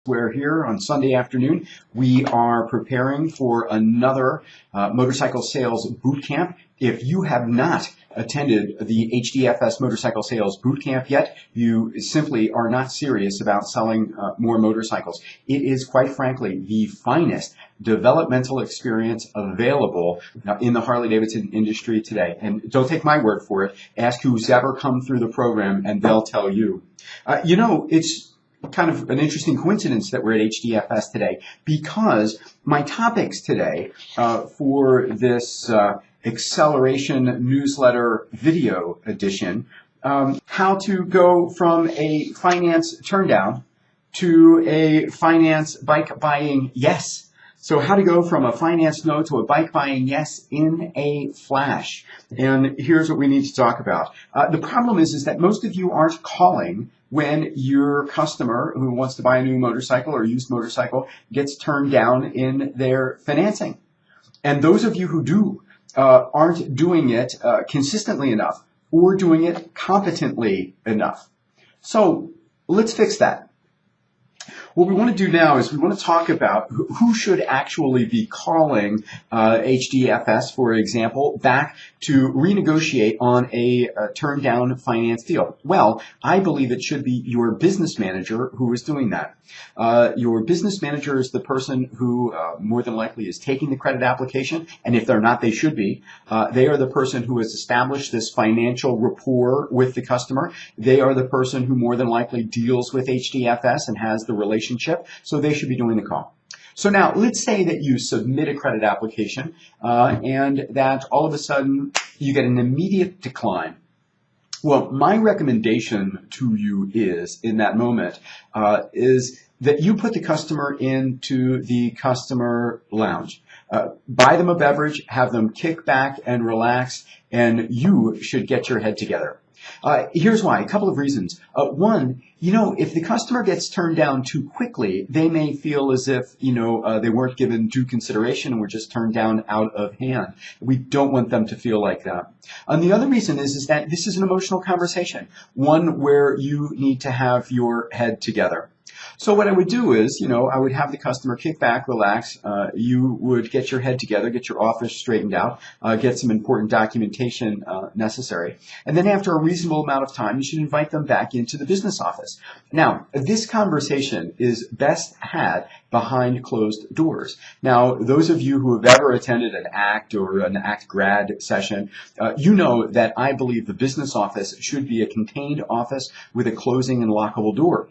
Where here on Sunday afternoon, we are preparing for another motorcycle sales boot camp. If you have not attended the HDFS motorcycle sales boot camp yet, you simply are not serious about selling more motorcycles. It is, quite frankly, the finest developmental experience available in the Harley-Davidson industry today. And don't take my word for it. Ask who's ever come through the program and they'll tell you. It's kind of an interesting coincidence that we're at HDFS today, because my topics today for this Accselleration newsletter video edition, how to go from a finance turndown to a finance bike buying yes. So how to go from a finance no to a bike buying yes in a flash. And here's what we need to talk about. The problem is that most of you aren't calling when your customer who wants to buy a new motorcycle or used motorcycle gets turned down in their financing. And those of you who do aren't doing it consistently enough or doing it competently enough. So let's fix that. What we want to do now is we want to talk about who should actually be calling HDFS, for example, back to renegotiate on a turned down finance deal. Well, I believe it should be your business manager who is doing that. Your business manager is the person who more than likely is taking the credit application, and if they're not, they should be. They are the person who has established this financial rapport with the customer. They are the person who more than likely deals with HDFS and has the relationship, so they should be doing the call. So now, let's say that you submit a credit application and that all of a sudden you get an immediate decline. Well, my recommendation to you is, in that moment, is that you put the customer into the customer lounge. Buy them a beverage, have them kick back and relax, and you should get your head together. Here's why. A couple of reasons. One, if the customer gets turned down too quickly, they may feel as if, they weren't given due consideration and were just turned down out of hand. We don't want them to feel like that. And the other reason is that this is an emotional conversation, one where you need to have your head together. So what I would do is, I would have the customer kick back, relax. You would get your head together, get your office straightened out, get some important documentation necessary. And then after a reasonable amount of time, you should invite them back into the business office. Now, this conversation is best had behind closed doors. Now, those of you who have ever attended an ACT or an ACT grad session, you know that I believe the business office should be a contained office with a closing and lockable door.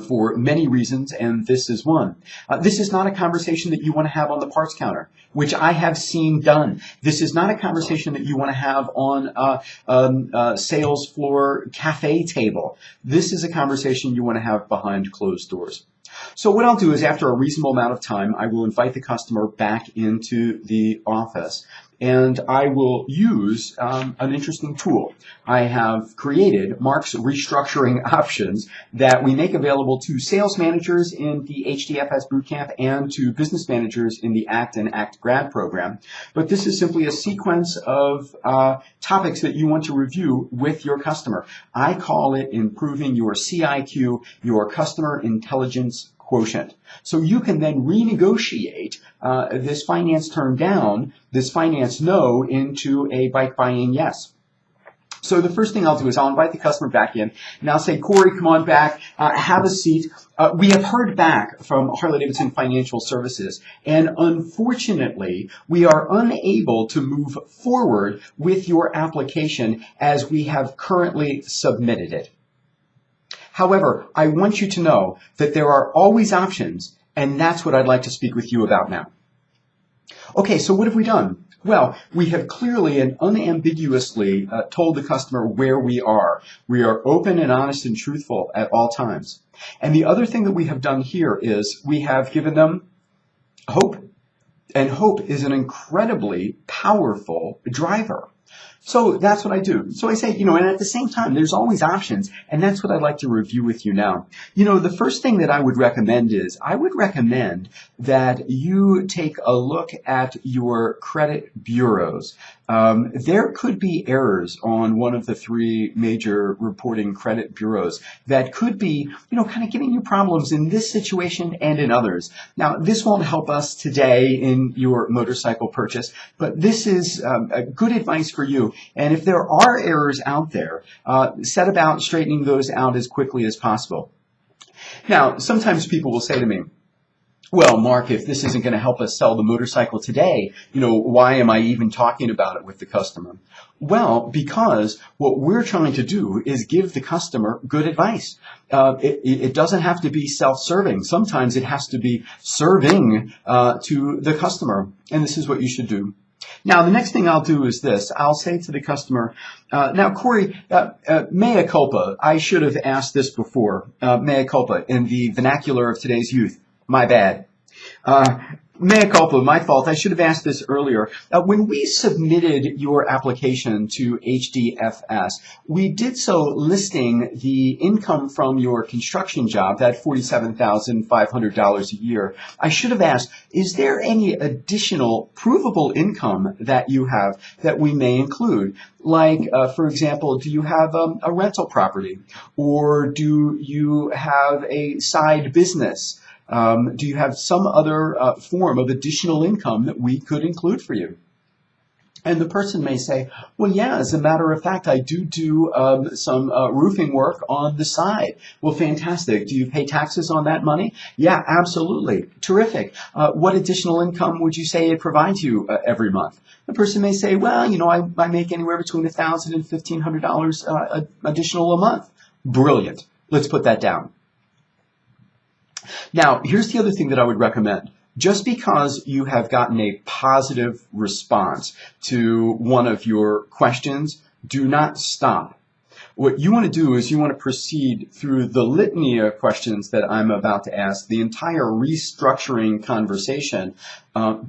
For many reasons, and this is one. This is not a conversation that you want to have on the parts counter, which I have seen done. This is not a conversation that you want to have on a sales floor cafe table. This is a conversation you want to have behind closed doors. So what I'll do is, after a reasonable amount of time, I will invite the customer back into the office, and I will use an interesting tool. I have created Mark's restructuring options that we make available to sales managers in the HDFS Bootcamp and to business managers in the ACT and ACT Grad program. But this is simply a sequence of topics that you want to review with your customer. I call it improving your CIQ, your customer intelligence quotient. So you can then renegotiate this finance turned down, this finance no, into a bike buying yes. So the first thing I'll do is I'll invite the customer back in, and I'll say, Corey, come on back, have a seat. We have heard back from Harley-Davidson Financial Services, and unfortunately, we are unable to move forward with your application as we have currently submitted it. However, I want you to know that there are always options, and that's what I'd like to speak with you about now. Okay, so what have we done? Well, we have clearly and unambiguously told the customer where we are. We are open and honest and truthful at all times. And the other thing that we have done here is we have given them hope. And hope is an incredibly powerful driver. So that's what I do. So I say, and at the same time, there's always options, and that's what I'd like to review with you now. The first thing that I would recommend is, I would recommend that you take a look at your credit bureaus. there could be errors on one of the three major reporting credit bureaus that could be, kind of giving you problems in this situation and in others. Now, this won't help us today in your motorcycle purchase, but this is good advice for you. And if there are errors out there, set about straightening those out as quickly as possible. Now, sometimes people will say to me, well, Mark, if this isn't going to help us sell the motorcycle today, why am I even talking about it with the customer? Well, because what we're trying to do is give the customer good advice. It doesn't have to be self-serving. Sometimes it has to be serving to the customer, and this is what you should do. Now, the next thing I'll do is this. I'll say to the customer, now, Corey, mea culpa. I should have asked this before. Mea culpa in the vernacular of today's youth. My bad. Mea culpa, my fault. I should have asked this earlier. When we submitted your application to HDFS, we did so listing the income from your construction job, that $47,500 a year. I should have asked, is there any additional provable income that you have that we may include? Like, for example, do you have a rental property? Or do you have a side business? Do you have some other form of additional income that we could include for you? And the person may say, well, yeah, as a matter of fact, I do some roofing work on the side. Well, fantastic. Do you pay taxes on that money? Yeah, absolutely. Terrific. What additional income would you say it provides you every month? The person may say, well, I make anywhere between $1,000 and $1,500 additional a month. Brilliant. Let's put that down. Now, here's the other thing that I would recommend. Just because you have gotten a positive response to one of your questions, do not stop. What you want to do is you want to proceed through the litany of questions that I'm about to ask, the entire restructuring conversation,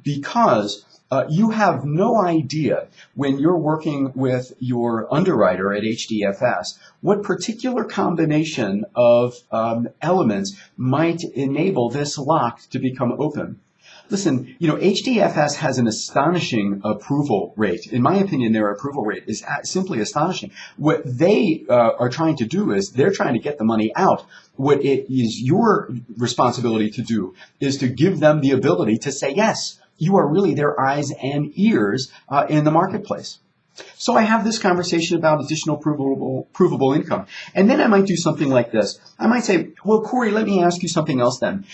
because you have no idea when you're working with your underwriter at HDFS what particular combination of elements might enable this lock to become open. Listen, HDFS has an astonishing approval rate. In my opinion, their approval rate is simply astonishing. What they are trying to do is they're trying to get the money out. What it is your responsibility to do is to give them the ability to say yes. You are really their eyes and ears in the marketplace. So I have this conversation about additional provable income. And then I might do something like this. I might say, well, Corey, let me ask you something else then.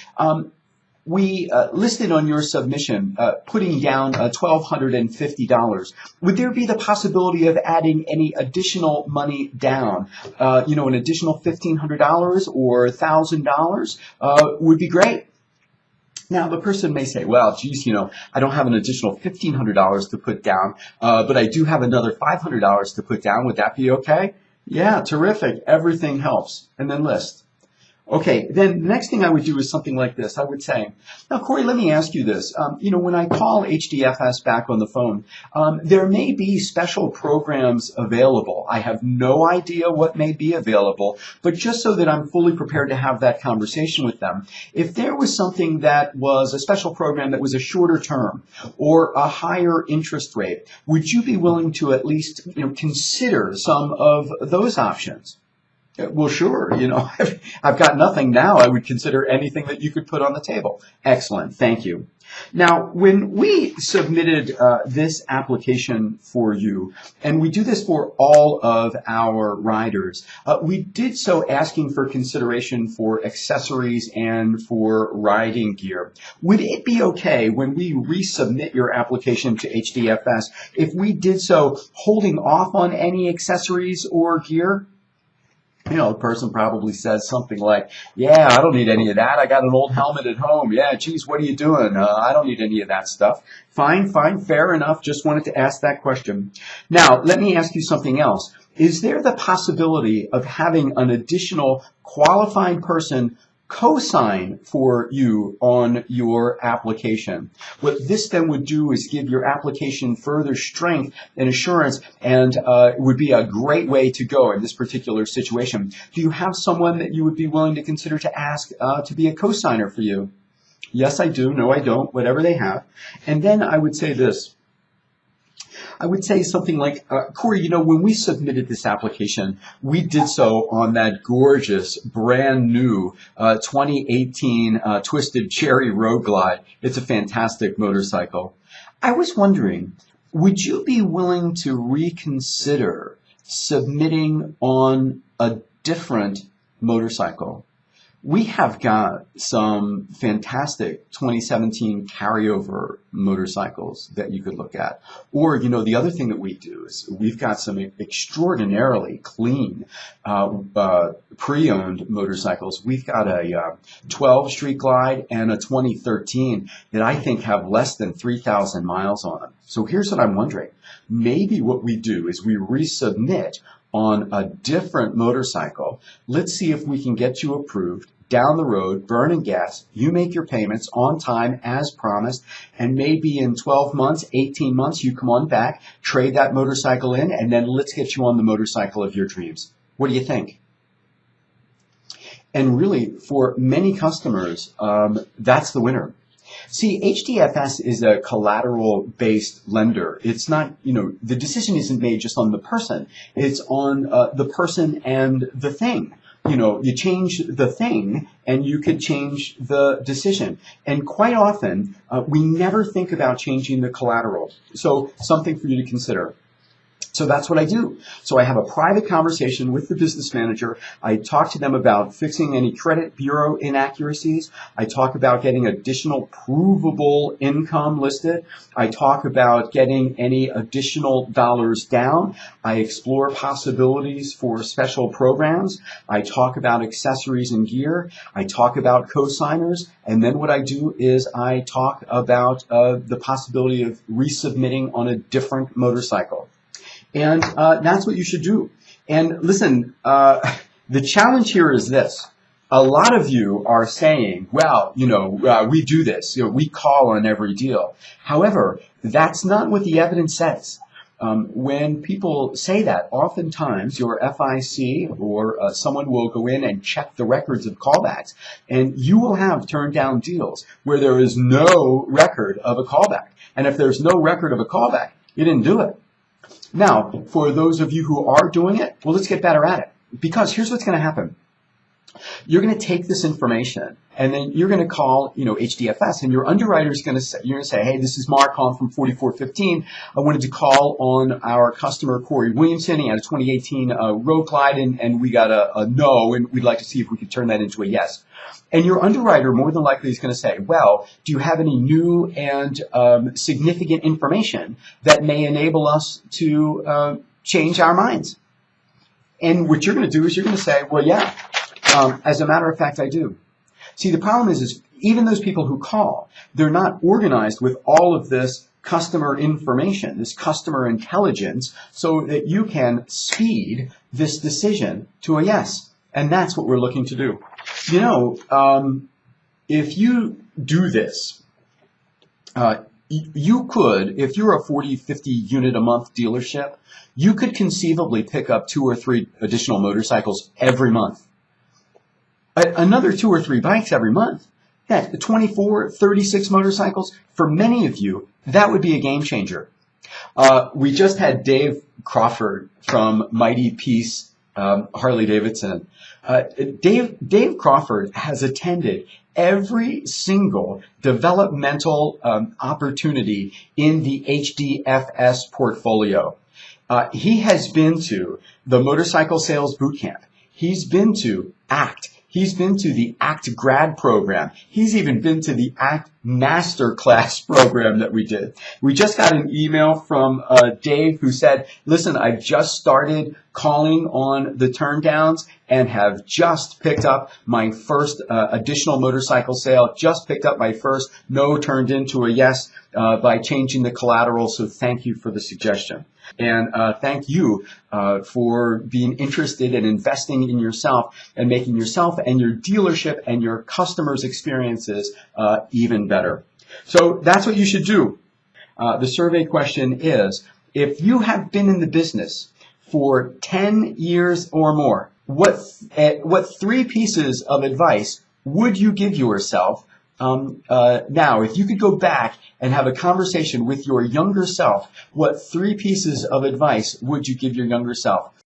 We listed on your submission putting down $1,250. Would there be the possibility of adding any additional money down? An additional $1,500 or $1,000 would be great. Now, the person may say, well, geez, I don't have an additional $1,500 to put down, but I do have another $500 to put down. Would that be okay? Yeah, terrific. Everything helps. And then list. Okay, then the next thing I would do is something like this. I would say, now, Corey, let me ask you this. When I call HDFS back on the phone, there may be special programs available. I have no idea what may be available, but just so that I'm fully prepared to have that conversation with them, if there was something that was a special program that was a shorter term or a higher interest rate, would you be willing to at least consider some of those options? Well, sure. I've got nothing now. I would consider anything that you could put on the table. Excellent. Thank you. Now, when we submitted this application for you, and we do this for all of our riders, we did so asking for consideration for accessories and for riding gear. Would it be okay when we resubmit your application to HDFS if we did so holding off on any accessories or gear? The person probably says something like, yeah, I don't need any of that. I got an old helmet at home. Yeah, geez, what are you doing? I don't need any of that stuff. Fine, fair enough. Just wanted to ask that question. Now, let me ask you something else. Is there the possibility of having an additional qualified person co-sign for you on your application? What this then would do is give your application further strength and assurance, and it would be a great way to go in this particular situation. Do you have someone that you would be willing to consider to ask to be a co-signer for you? Yes, I do. No, I don't. Whatever they have. And then I would say this. I would say something like, Corey, you know, when we submitted this application, we did so on that gorgeous, brand new 2018 Twisted Cherry Road Glide. It's a fantastic motorcycle. I was wondering, would you be willing to reconsider submitting on a different motorcycle? We have got some fantastic 2017 carryover motorcycles that you could look at. Or, you know, the other thing that we do is we've got some extraordinarily clean pre-owned motorcycles. We've got a 12 Street Glide and a 2013 that I think have less than 3,000 miles on them. So here's what I'm wondering. Maybe what we do is we resubmit on a different motorcycle. Let's see if we can get you approved down the road, burning gas. You make your payments on time as promised, and maybe in 12 months, 18 months, you come on back, trade that motorcycle in, and then let's get you on the motorcycle of your dreams. What do you think? And really, for many customers, that's the winner. See, HDFS is a collateral-based lender. It's not, you know, the decision isn't made just on the person. It's on the person and the thing. You know, you change the thing and you could change the decision. And quite often, we never think about changing the collateral. So something for you to consider. So that's what I do. So I have a private conversation with the business manager. I talk to them about fixing any credit bureau inaccuracies. I talk about getting additional provable income listed. I talk about getting any additional dollars down. I explore possibilities for special programs. I talk about accessories and gear. I talk about co-signers. And then what I do is I talk about the possibility of resubmitting on a different motorcycle. And that's what you should do. And listen, the challenge here is this. A lot of you are saying, well, you know, we do this. You know, we call on every deal. However, that's not what the evidence says. When people say that, oftentimes your FIC or someone will go in and check the records of callbacks, and you will have turned down deals where there is no record of a callback. And if there's no record of a callback, you didn't do it. Now, for those of you who are doing it, well, let's get better at it. Because here's what's going to happen. You're going to take this information, and then you're going to call, you know, HDFS, and your underwriter is going to say, you're going to say, hey, this is Mark calling from 4415. I wanted to call on our customer, Corey Williamson. He had a 2018 Road Glide, and we got a no, and we'd like to see if we could turn that into a yes. And your underwriter more than likely is going to say, well, do you have any new and significant information that may enable us to change our minds? And what you're going to do is you're going to say, well, yeah, as a matter of fact, I do. See, the problem is even those people who call, they're not organized with all of this customer information, this customer intelligence, so that you can speed this decision to a yes. And that's what we're looking to do. You know, if you do this, you could, if you're a 40, 50 unit a month dealership, you could conceivably pick up 2 or 3 additional motorcycles every month. Another 2 or 3 bikes every month. That 24, 36 motorcycles, for many of you, that would be a game changer. We just had Dave Crawford from Mighty Peace Harley Davidson. Dave Crawford has attended every single developmental opportunity in the HDFS portfolio. He has been to the Motorcycle Sales Bootcamp. He's been to ACT. He's been to the ACT grad program. He's even been to the ACT masterclass program that we did. We just got an email from Dave who said, listen, I've just started calling on the turndowns and have just picked up my first additional motorcycle sale, just picked up my first no turned into a yes by changing the collateral. So thank you for the suggestion. And thank you for being interested in investing in yourself and making yourself and your dealership and your customers' experiences even better. So that's what you should do. The survey question is, if you have been in the business for 10 years or more, what 3 pieces of advice would you give yourself Now, if you could go back and have a conversation with your younger self, what 3 pieces of advice would you give your younger self?